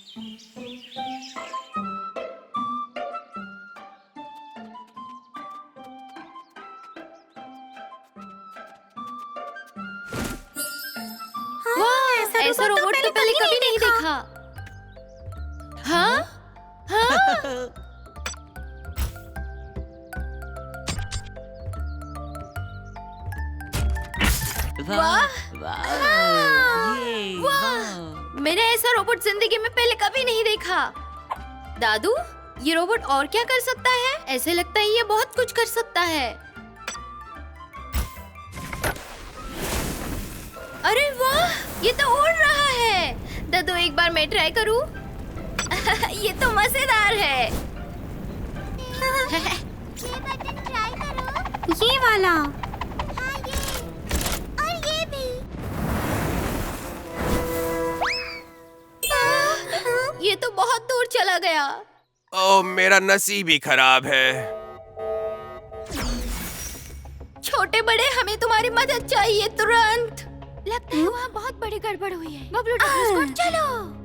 वाह, ऐसा रोबोट तो पहले कभी नहीं देखा। हाँ हाँ। वाह वाह वाह, मैंने ऐसा रोबोट जिंदगी में पहले कभी नहीं देखा। दादू, ये रोबोट और क्या कर सकता है? ऐसे लगता है ये बहुत कुछ कर सकता है। अरे वाह, ये तो उड़ रहा है। दादू, एक बार मैं ट्राई करूं? ये तो मजेदार है। ये बटन ट्राई करो। ये वाला। हाँ, ये और ये भी। ये तो बहुत दूर चला गया। ओह, मेरा नसीब ही खराब है। छोटे बड़े, हमें तुम्हारी मदद चाहिए तुरंत। लगता है वहाँ बहुत बड़ी गड़बड़ हुई है। बबलू डब्लू स्क्वाड, चलो।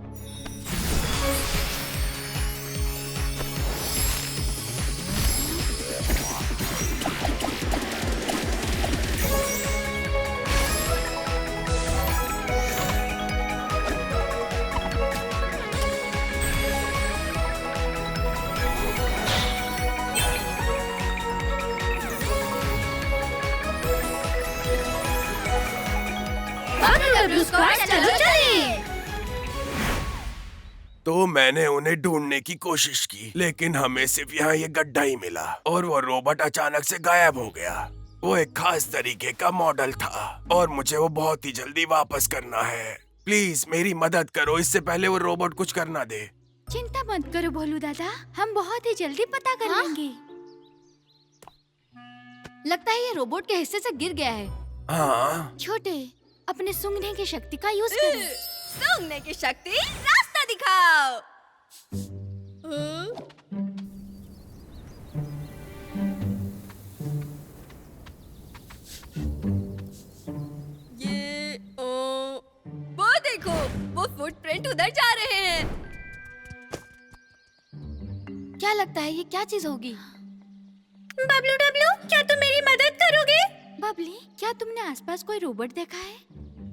चलो चलें। तो मैंने उन्हें ढूंढने की कोशिश की, लेकिन हमें सिर्फ यहाँ ये गड्ढा ही मिला और वो रोबोट अचानक से गायब हो गया। वो एक खास तरीके का मॉडल था और मुझे वो बहुत ही जल्दी वापस करना है। प्लीज मेरी मदद करो, इससे पहले वो रोबोट कुछ करना दे। चिंता मत करो भोलू दादा, हम बहुत ही जल्दी पता कर लेंगे। लगता है ये रोबोट के हिस्से से गिर गया है। हाँ, छोटे, अपने सूंघने की शक्ति का यूज करो। सूंघने की शक्ति, रास्ता दिखाओ। वो देखो, वो फुटप्रिंट उधर जा रहे हैं। क्या लगता है ये क्या चीज होगी? बबलू डब्लू, क्या तुम मेरी मदद करोगे? बबली, क्या तुमने आसपास कोई रोबोट देखा है?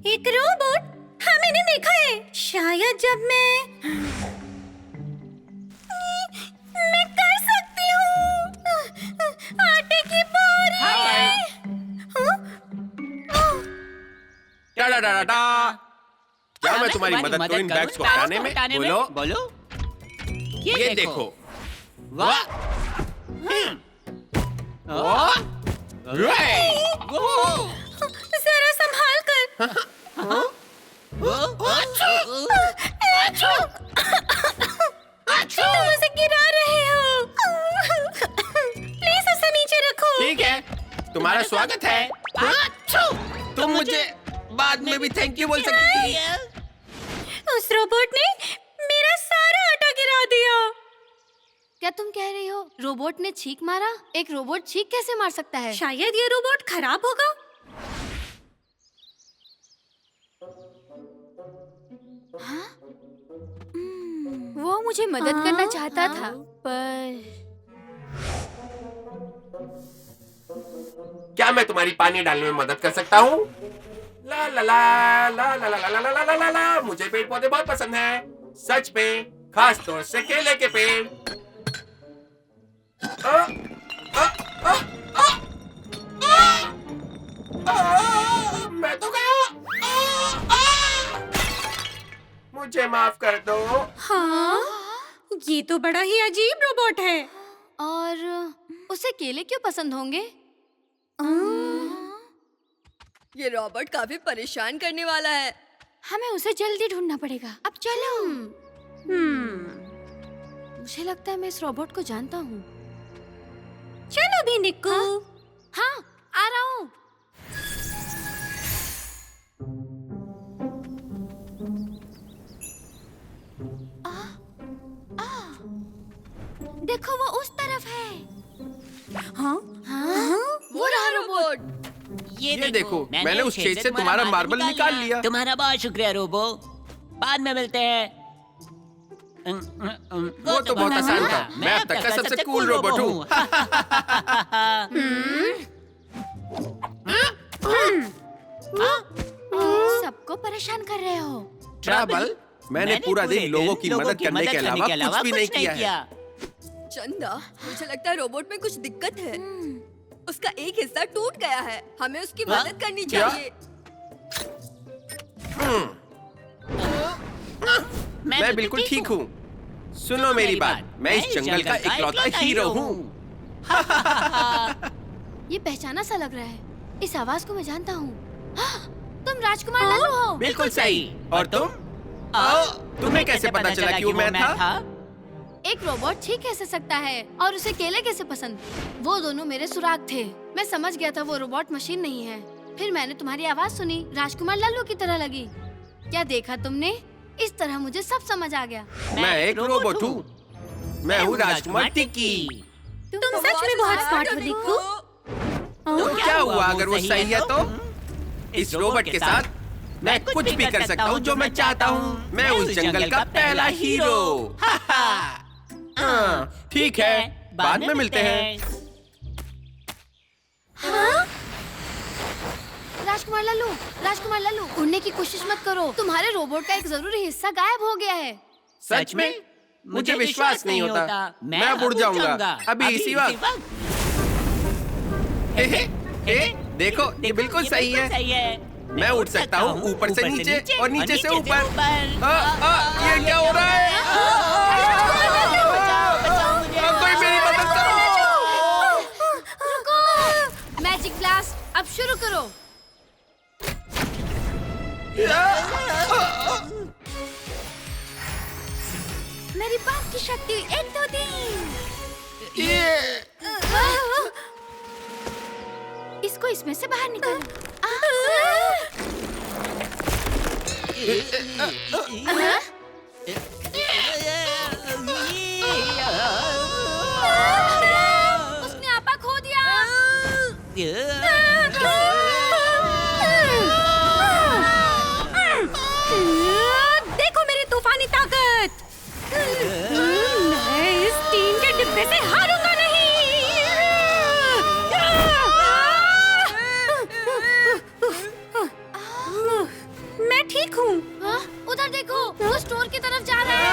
एक रोबोट? हाँ, मैंने देखा है। शायद जब मैं कर सकती हूँ। आटे की बोरी है। क्या मैं तुम्हारी मदद करूं इन बैग्स को हटाने में? बोलो। बोलो। ये देखो। वाह जरा संभाल कर। तुम उसे गिरा रहे हो। प्लीज उसे नीचे रखो। ठीक है, तुम्हारा स्वागत है। तुम मुझे बाद में भी थैंक यू बोल सकती थी। उस रोबोट ने मेरा सारा आटा गिरा दिया। क्या तुम कह रही हो रोबोट ने छींक मारा? एक रोबोट छींक कैसे मार सकता है? शायद ये रोबोट खराब होगा। हाँ? वो मुझे मदद करना चाहता था, पर क्या मैं तुम्हारी पानी डालने में मदद कर सकता हूँ? ला ला ला ला ला ला ला ला ला ला ला ला। मुझे पेड़ पौधे बहुत पसंद हैं, सच में, खास तौर से केले के पेड़। मैं तो गया। मुझे माफ कर दो। हाँ, ये तो बड़ा ही अजीब रोबोट है। और उसे केले क्यों पसंद होंगे? ये रोबोट काफी परेशान करने वाला है। हमें उसे जल्दी ढूंढना पड़ेगा। अब चलो। मुझे लगता है मैं इस रोबोट को जानता हूँ। चलो भी निक्कू। हाँ, आ रहा हूँ। देखो, वो उस तरफ है। हाँ? हाँ? वो रहा रोबोट। ये देखो, मैंने उस छेद से तुम्हारा मार्बल निकाल लिया। तुम्हारा बहुत शुक्रिया रोबो। बाद में मिलते हैं। वो तो बहुत आसान था। मैं अब तक का सबसे कूल रोबोट हूँ। सबको परेशान कर रहे हो। ट्रबल, मैंने पूरा दिन लोगों की मदद करने के अलावा कुछ भी नहीं किया है। चंदा, मुझे लगता है रोबोट में कुछ दिक्कत है। उसका एक हिस्सा टूट गया है। हमें उसकी मदद करनी क्या? चाहिए। मैं बिल्कुल ठीक हूँ। सुनो मेरी बात, मैं इस जंगल का इकलौता हीरो हूँ। ये पहचाना सा लग रहा है। इस आवाज को मैं जानता हूँ। तुम राजकुमार लल्लू हो। बिल्कुल सही। और तुम? तुम्हें कैसे पता चला कि वो मैं था? एक रोबोट छींक कैसे सकता है और उसे केले कैसे पसंद? वो दोनों मेरे सुराग थे। मैं समझ गया था वो रोबोट मशीन नहीं है। फिर मैंने तुम्हारी आवाज सुनी, राजकुमार लल्लू की तरह लगी। क्या देखा तुमने? इस तरह मुझे सब समझ आ गया। मैं एक रोबोट हूँ। मैं हूँ राजकुमार टिक्की। तुम सच में बहुत स्मार्ट हो दिक्कू। तो क्या हुआ अगर वो सही है तो? इस रोबोट के साथ मैं कुछ भी कर सकता हूँ जो मैं चाहता हूँ। मैं उस जंगल का पहला हीरो। हाँ, ठीक है, बाद में मिलते हैं। राजकुमार लल्लू, राजकुमार लल्लू, उड़ने की कोशिश मत करो। तुम्हारे रोबोट का एक जरूरी हिस्सा गायब हो गया है। सच में? मुझे विश्वास नहीं होता। मैं अब उड़ जाऊंगा अभी इसी वक्त। देखो, ये बिल्कुल सही है। मैं उड़ सकता हूँ ऊपर से नीचे और नीचे से ऊपर। ये क्या हो रहा है? कोई मेरी मदद करो। रुको, मैजिक ब्लास्ट अब शुरू करो। मेरी बात की शक्ति 1 2 3। इसको इसमें से बाहर निकालो। उसने आपा खो दिया। देखो मेरी तूफानी ताकत। मैं इस टीम के डिब्बे से हारूंगा नहीं। मैं ठीक हूँ। उधर देखो, वो स्टोर की तरफ जा रहा है।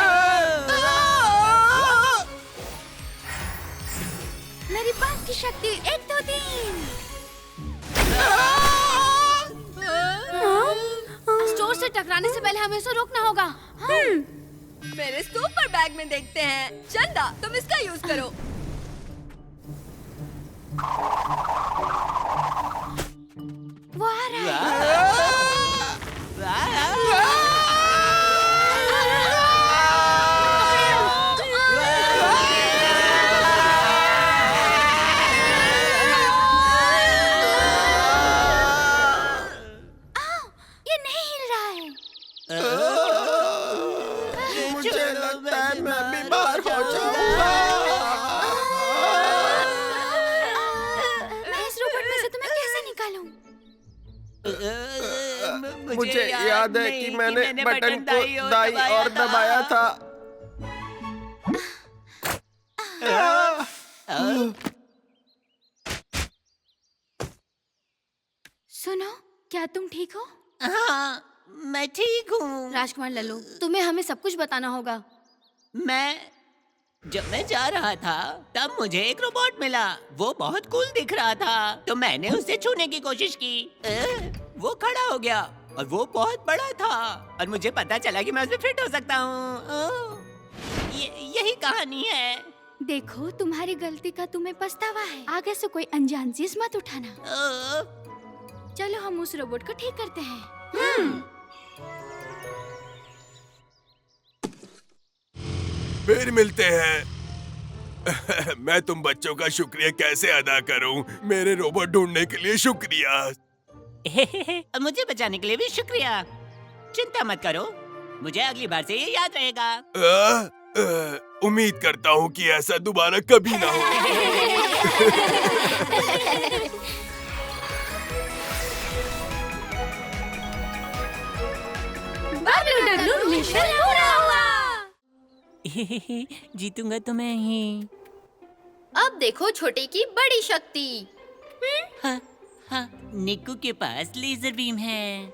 मेरी बात की शक्ति 1 2 3। स्टोर से टकराने से पहले हमें इसे रोकना होगा। मेरे सुपर बैग में देखते हैं। चंदा, तुम इसका यूज करो। वो आ रहा है। ये नहीं हिल रहा है। मुझे लगता है मैं बीमार हो जाऊंगा। मैं इस रोबोट में से तुम्हें कैसे निकालूं? मुझे याद है कि मैंने बटन को दाई और दबाया था। सुनो, क्या तुम ठीक हो? हाँ, मैं ठीक हूँ। राजकुमार लल्लू, तुम्हें हमें सब कुछ बताना होगा। जब मैं जा रहा था तब मुझे एक रोबोट मिला। वो बहुत कूल दिख रहा था, तो मैंने उसे छूने की कोशिश की। वो खड़ा हो गया और वो बहुत बड़ा था और मुझे पता चला कि मैं उसमें फिट हो सकता हूँ। यही कहानी है। देखो, तुम्हारी गलती का तुम्हें पछतावा है। आगे से कोई अनजान चीज मत उठाना। चलो हम उस रोबोट को ठीक करते हैं। फिर मिलते हैं। मैं तुम बच्चों का शुक्रिया कैसे अदा करूं? मेरे रोबोट ढूंढने के लिए शुक्रिया। मुझे बचाने के लिए भी शुक्रिया। चिंता मत करो, मुझे अगली बार से ये याद रहेगा। उम्मीद करता हूँ कि ऐसा दोबारा कभी ना हो। मिशन पूरा हुआ। जीतूंगा तो मैं ही। अब देखो छोटे की बड़ी शक्ति। हाँ, हाँ, निक्कू के पास लेजर बीम है।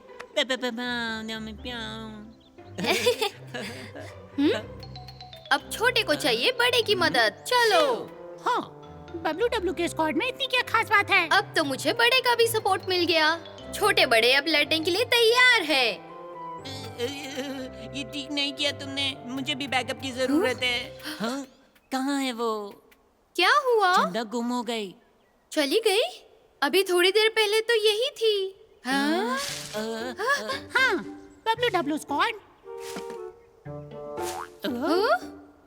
अब छोटे को चाहिए बड़े की मदद। चलो। हाँ, बबलू डब्लू के स्क्वाड में इतनी क्या खास बात है? अब तो मुझे बड़े का भी सपोर्ट मिल गया। छोटे बड़े अब लड़ने के लिए तैयार है। ये ठीक नहीं किया तुमने। मुझे भी बैकअप की जरूरत है। हाँ, कहाँ है वो? क्या हुआ? चंदा गुम हो गई। चली गई? अभी थोड़ी देर पहले तो यही थी। हाँ? हाँ, बबलू डब्लू स्क्वाड।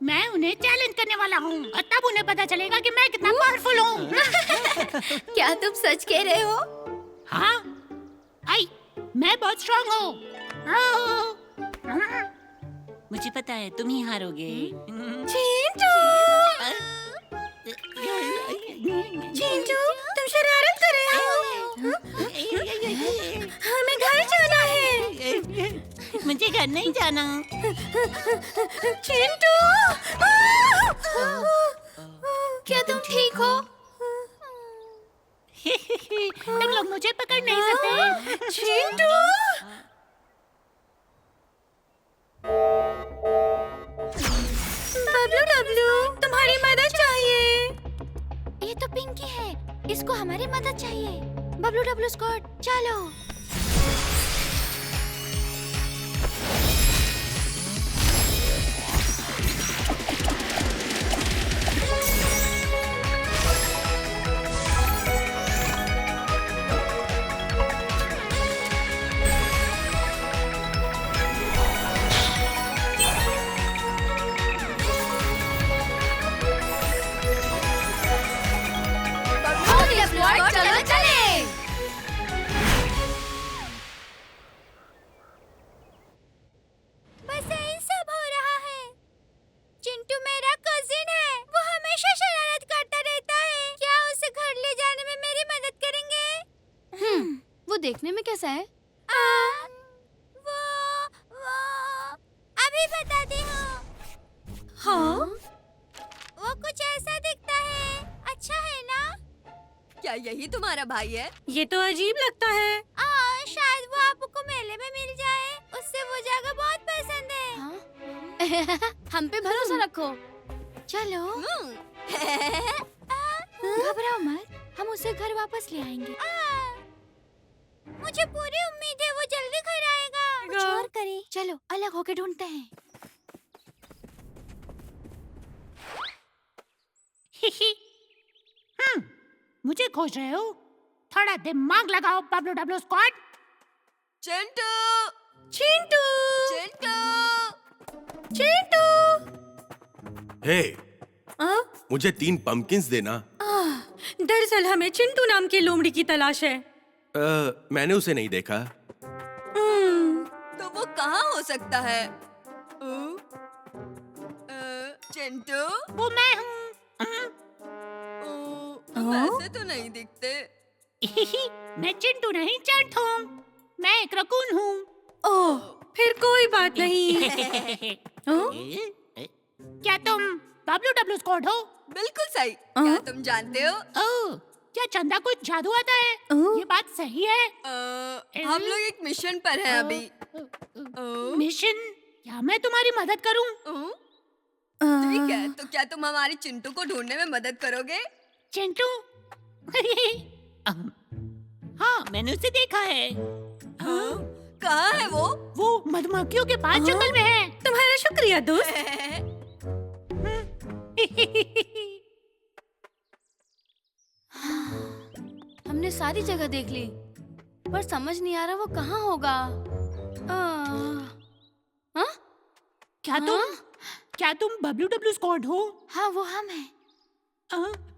मैं उन्हें चैलेंज करने वाला हूँ और तब उन्हें पता चलेगा कि मैं कितना पावरफुल हूँ। क्या तुम सच कह रहे हो? हाँ, आई, मैं बहुत स्ट्रांग हूँ। मुझे पता है तुम ही हारोगे। चिंटू, तुम शरारत कर रहे हो? हमें घर जाना है। मुझे घर नहीं जाना। चिंटू! क्या तुम ठीक हो? तुम लोग मुझे पकड़ नहीं सकते। चिंटू! बबलू डब्लू, तुम्हारी मदद चाहिए। ये तो पिंकी है, इसको हमारी मदद चाहिए। बबलू डब्लू स्क्वाड, चलो। चलो चले। बस यही सब हो रहा है। चिंटू मेरा कजिन है, वो हमेशा शरारत करता रहता है। क्या उसे घर ले जाने में मेरी मदद करेंगे? वो देखने में कैसा है? वो अभी बताती हूँ। हाँ? वो कुछ ऐसा दिखता है। अच्छा है ना? क्या यही तुम्हारा भाई है? ये तो अजीब लगता है। शायद वो आपको मेले में मिल जाए। उससे वो जगह बहुत पसंद है। हम पे भरोसा रखो। चलो, घबराओ मत, हम उसे घर वापस ले आएंगे। मुझे पूरी उम्मीद है वो जल्दी घर आएगा। कुछ और करें। चलो, अलग होके ढूंढते हैं। मुझे खोज रहे हो? थोड़ा दिमाग लगाओ बबलू डब्लू स्क्वाड। चिंटू! चिंटू! चिंटू! चिंटू! हे, मुझे 3 पंपकिंस देना। दरअसल हमें चिंटू नाम की लोमड़ी की तलाश है। मैंने उसे नहीं देखा। तो वो कहाँ हो सकता है? चिंटू? वो मैं हूँ। तुम ऐसे तो नहीं दिखते। मैं चिंटू नहीं, चंट हूँ। मैं एक रकून हूँ। ओह, फिर कोई बात नहीं। क्या तुम बबलू डब्लू स्क्वाड हो? बिल्कुल सही। क्या तुम जानते हो? ओह, क्या चंदा कुछ जादू आता है? ये बात सही है। हम लोग एक मिशन पर हैं अभी। मिशन? क्या मैं तुम्हारी मदद करूं? ठीक है, तो क्या तुम हमारी चिंटू को ढूंढने में मदद करोगे? चिंटू? हाँ, मैंने उसे देखा है। कहाँ है वो? वो मधुमक्खियों के पास जंगल में है। तुम्हारा शुक्रिया दोस्त। हमने सारी जगह देख ली, पर समझ नहीं आ रहा वो कहाँ होगा। हाँ? क्या तुम बबलू डब्लू स्क्वाड हो? हाँ, वो हम हैं।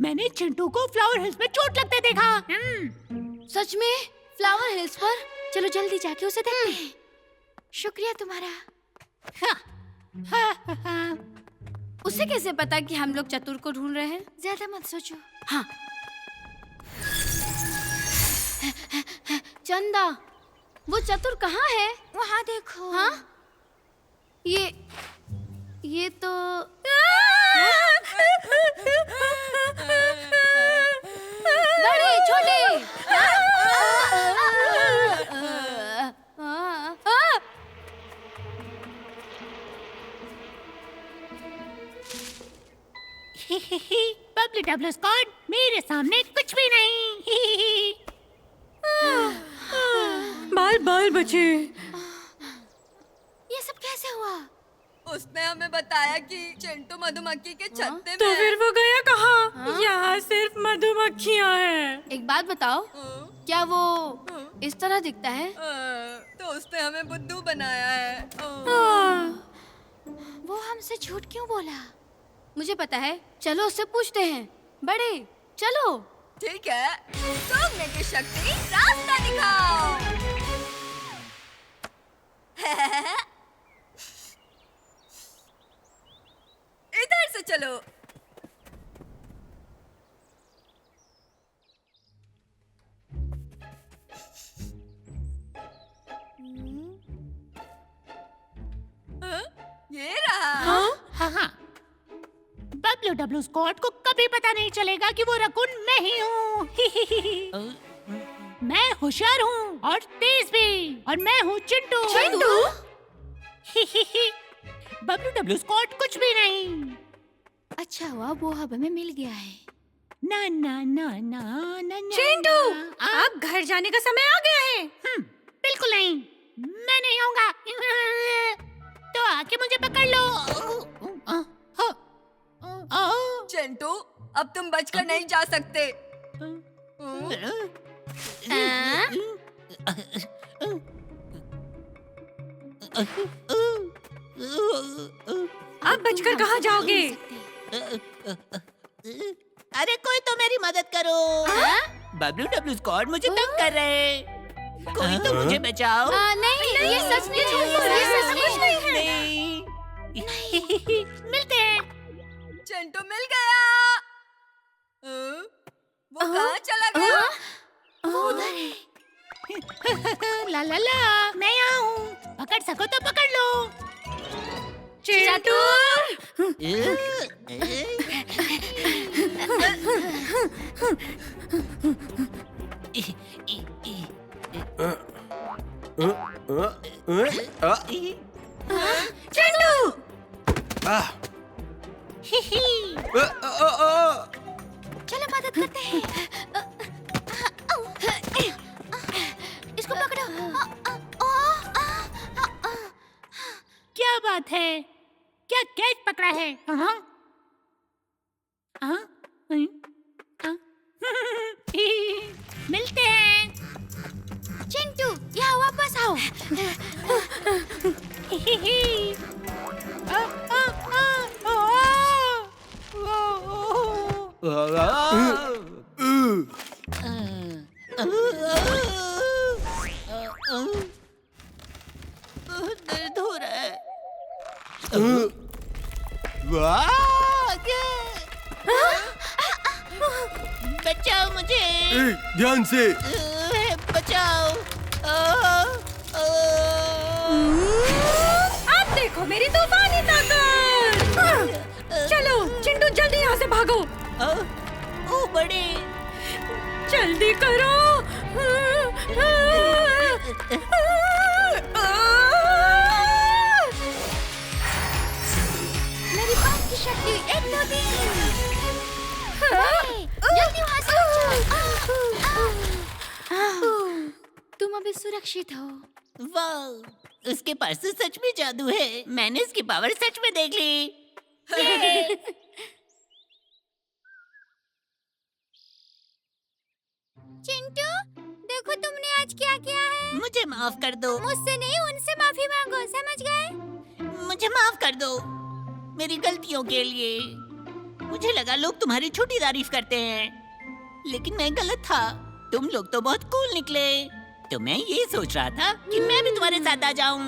मैंने चिंटू को फ्लावर हिल्स में चोट लगते देखा। सच में? फ्लावर हिल्स पर? चलो जल्दी जाके उसे देखते हैं। शुक्रिया तुम्हारा। उसे कैसे पता कि हम लोग चतुर को ढूंढ रहे हैं? ज्यादा मत सोचो। हाँ। चंदा, वो चतुर कहाँ है? वहाँ देखो। हाँ? ये तो बड़े छोटे बबली डब्ल्यू स्क्वाड, मेरे सामने कुछ भी नहीं। बाल बाल बचे। ये सब कैसे हुआ? उसने हमें बताया कि चिंटू मधुमक्खी के छत्ते में। तो फिर वो गया कहाँ? यहाँ सिर्फ मधुमक्खियाँ हैं। एक बात बताओ, क्या वो इस तरह दिखता है? तो उसने हमें बुद्धू बनाया है। वो हमसे झूठ क्यों बोला? मुझे पता है, चलो उससे पूछते हैं। बड़े चलो। ठीक है, सोचने की शक्ति, रास्ता दिखाओ। इधर से चलो। ये रहा। हाँ। बबलू डब्ल्यू स्क्वाड को कभी पता नहीं चलेगा कि वो रकून मैं ही हूँ। मैं होशियार हूँ और तेज भी, और मैं हूँ चिंटू। बबलू डब्ल्यू स्क्वाड कुछ भी नहीं। अच्छा हुआ वो हवा में मिल गया है। ना ना ना ना ना ना। चिंटू, अब घर जाने का समय आ गया है। बिल्कुल नहीं, मैं नहीं आऊंगा। तो आके मुझे पकड़ लो। चिंटू, अब तुम बचकर नहीं जा सकते। अब बचकर कहाँ जाओगे? अरे कोई तो मेरी मदद करो। बबलू डब्ल्यू स्क्वाड मुझे तंग कर रहे हैं। कोई तो मुझे बचाओ। नहीं, ये सच नहीं है। ये सच नहीं है। नहीं। मिलते हैं। चिंटू मिल गया। वो कहाँ चला गया? वो उधर है। ला ला ला, मैं यहाँ हूँ। पकड़ सको तो पकड़ लो। चिंटू, चलो मदद करते हैं। इसको पकड़ो। क्या बात है? क्या कैच पकड़ा है? हाँ? हाँ? हाँ? मिलते हैं। चिंटू, यहाँ वापस आओ। दर्द हो रहा है। बचाओ मुझे। ध्यान से। बचाओ। अब देखो मेरी तूफानी ताकत। चलो चिंटू, जल्दी यहाँ से भागो। ओ बड़े, जल्दी करो। मेरी बात की शक्ति 1 2 3। जल्दी वहाँ से तुम अभी सुरक्षित हो। वाह, उसके पास तो सच में जादू है। मैंने इसकी पावर सच में देख ली। चिंटू, देखो तुमने आज क्या किया है। मुझे माफ कर दो। मुझसे नहीं, उनसे माफी मांगो, समझ गए? मुझे माफ कर दो मेरी गलतियों के लिए। मुझे लगा लोग तुम्हारी छोटी तारीफ करते हैं, लेकिन मैं गलत था। तुम लोग तो बहुत कूल निकले। तो मैं ये सोच रहा था कि मैं भी तुम्हारे साथ आ जाऊं।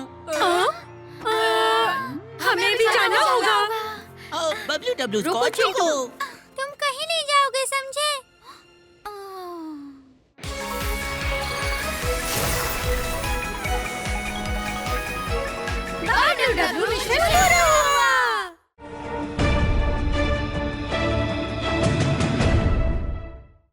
हमें भी जाना होगा। बबलू डब्ल्यू स्क्वाड को